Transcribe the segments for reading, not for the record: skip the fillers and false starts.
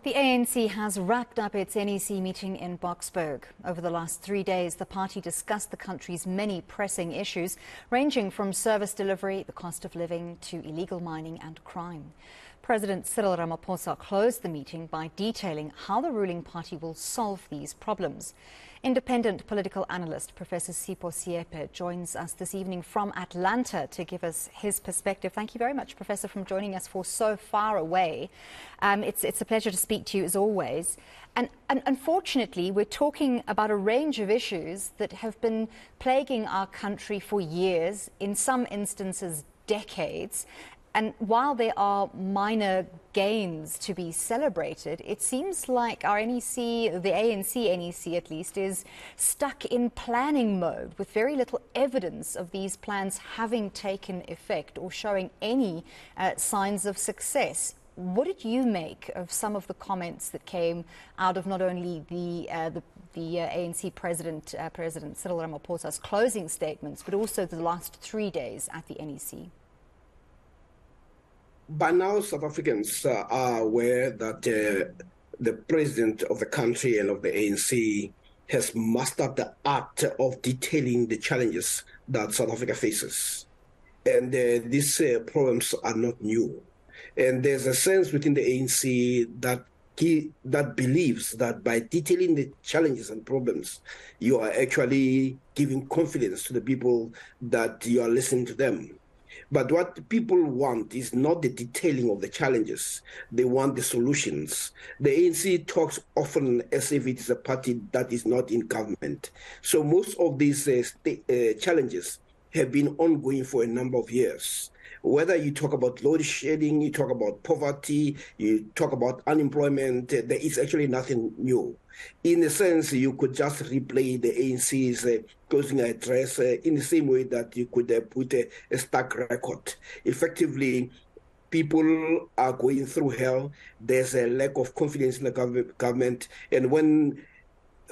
The ANC has wrapped up its NEC meeting in Boksburg. Over the last 3 days, the party discussed the country's many pressing issues, ranging from service delivery, the cost of living, to illegal mining and crime. President Cyril Ramaphosa closed the meeting by detailing how the ruling party will solve these problems. Independent political analyst Professor Sipho Seepe joins us this evening from Atlanta to give us his perspective. Thank you very much, Professor, for joining us for so far away. It's a pleasure to speak to you as always. And unfortunately, we're talking about a range of issues that have been plaguing our country for years, in some instances decades. And while there are minor gains to be celebrated, it seems like our NEC, the ANC NEC at least, is stuck in planning mode with very little evidence of these plans having taken effect or showing any signs of success. What did you make of some of the comments that came out of not only the ANC President Cyril Ramaphosa's closing statements, but also the last 3 days at the NEC? By now, South Africans are aware that the president of the country and of the ANC has mastered the art of detailing the challenges that South Africa faces. And these problems are not new. And there's a sense within the ANC that believes that by detailing the challenges and problems, you are actually giving confidence to the people that you are listening to them. But what people want is not the detailing of the challenges. They want the solutions. The ANC talks often as if it is a party that is not in government. So most of these challenges have been ongoing for a number of years. Whether you talk about load shedding, you talk about poverty, you talk about unemployment, there is actually nothing new. In a sense, you could just replay the ANC's closing address in the same way that you could put a stack record. Effectively, people are going through hell. There's a lack of confidence in the government. And when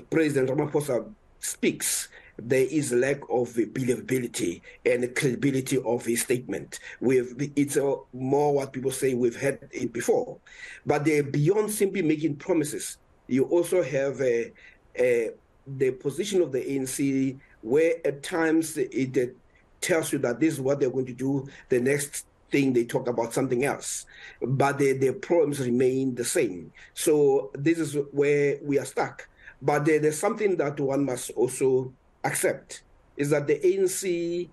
President Ramaphosa speaks, there is a lack of believability and credibility of his statement. It's more what people say we've had it before. But beyond simply making promises, you also have the position of the ANC where at times it tells you that this is what they're going to do. The next thing they talk about something else. But the problems remain the same. So this is where we are stuck. But there's something that one must also accept, is that the ANC,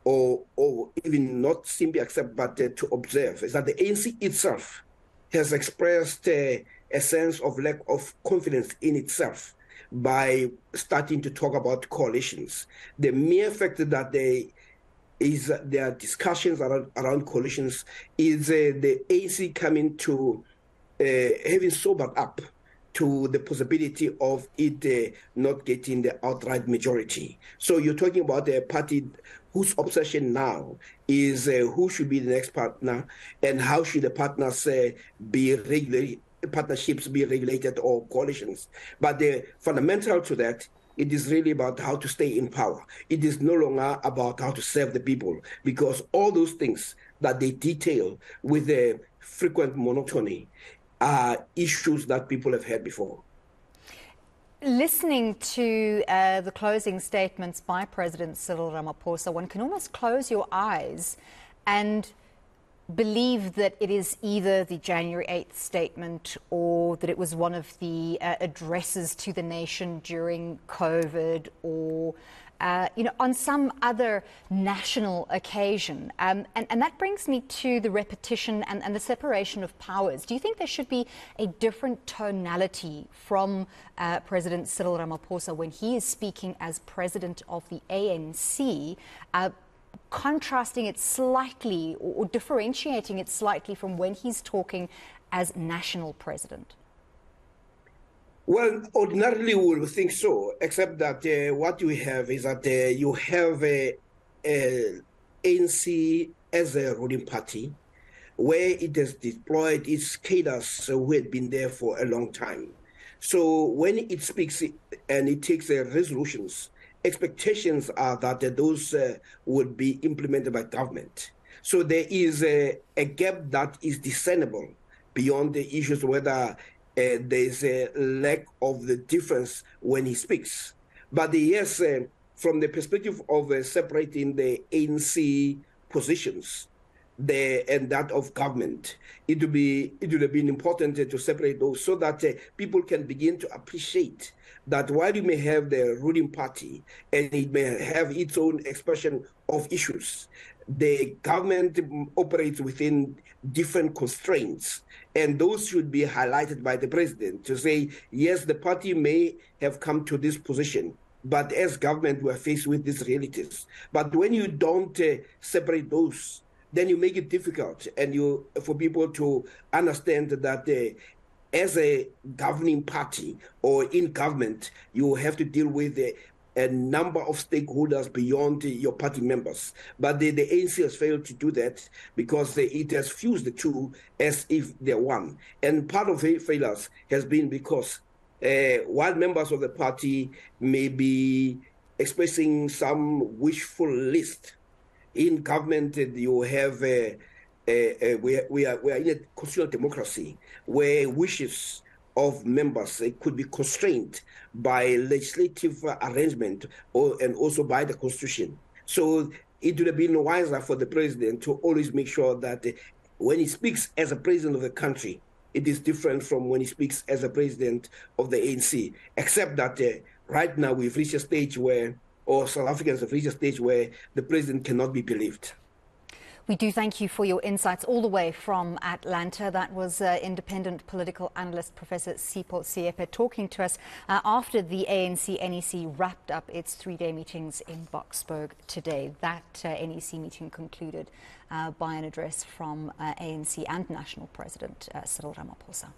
or even not simply accept, but to observe, is that the ANC itself has expressed a sense of lack of confidence in itself by starting to talk about coalitions. The mere fact that there are discussions around coalitions is the ANC coming to having sobered up to the possibility of it not getting the outright majority. So you're talking about a party whose obsession now is who should be the next partner and how should the partners partnerships be regulated or coalitions. But the fundamental to that, it is really about how to stay in power. It is no longer about how to serve the people, because all those things that they detail with a frequent monotony are issues that people have had before. Listening to the closing statements by President Cyril Ramaphosa, one can almost close your eyes and believe that it is either the January 8th statement or that it was one of the addresses to the nation during COVID or on some other national occasion. And that brings me to the repetition and the separation of powers. Do you think there should be a different tonality from President Cyril Ramaphosa when he is speaking as president of the ANC, contrasting it slightly or differentiating it slightly from when he's talking as national president? Well, ordinarily we would think so, except that what you have is that you have ANC as a ruling party where it has deployed its cadres who had been there for a long time. So when it speaks and it takes resolutions, expectations are that those would be implemented by government. So there is a gap that is discernible beyond the issues whether there's a lack of the difference when he speaks. But yes, from the perspective of separating the ANC positions and that of government, it would have been important to separate those so that people can begin to appreciate that while you may have the ruling party and it may have its own expression of issues, the government operates within different constraints, and those should be highlighted by the president to say, yes, the party may have come to this position, but as government, we are faced with these realities. But when you don't separate those, then you make it difficult and for people to understand that as a governing party or in government, you have to deal with a number of stakeholders beyond your party members. But the ANC has failed to do that because it has fused the two as if they're one. And part of the failures has been because while members of the party may be expressing some wishful list, in government you have we are in a constitutional democracy where wishes of members could be constrained by legislative arrangement and also by the constitution. So it would have been wiser for the president to always make sure that when he speaks as a president of the country, it is different from when he speaks as a president of the ANC, except that right now we've reached a stage where, or South Africans have reached a stage where the president cannot be believed. We do thank you for your insights all the way from Atlanta. That was independent political analyst Professor Sipho Seepe talking to us after the ANC NEC wrapped up its three-day meetings in Boksburg today. That NEC meeting concluded by an address from ANC and National President Cyril Ramaphosa.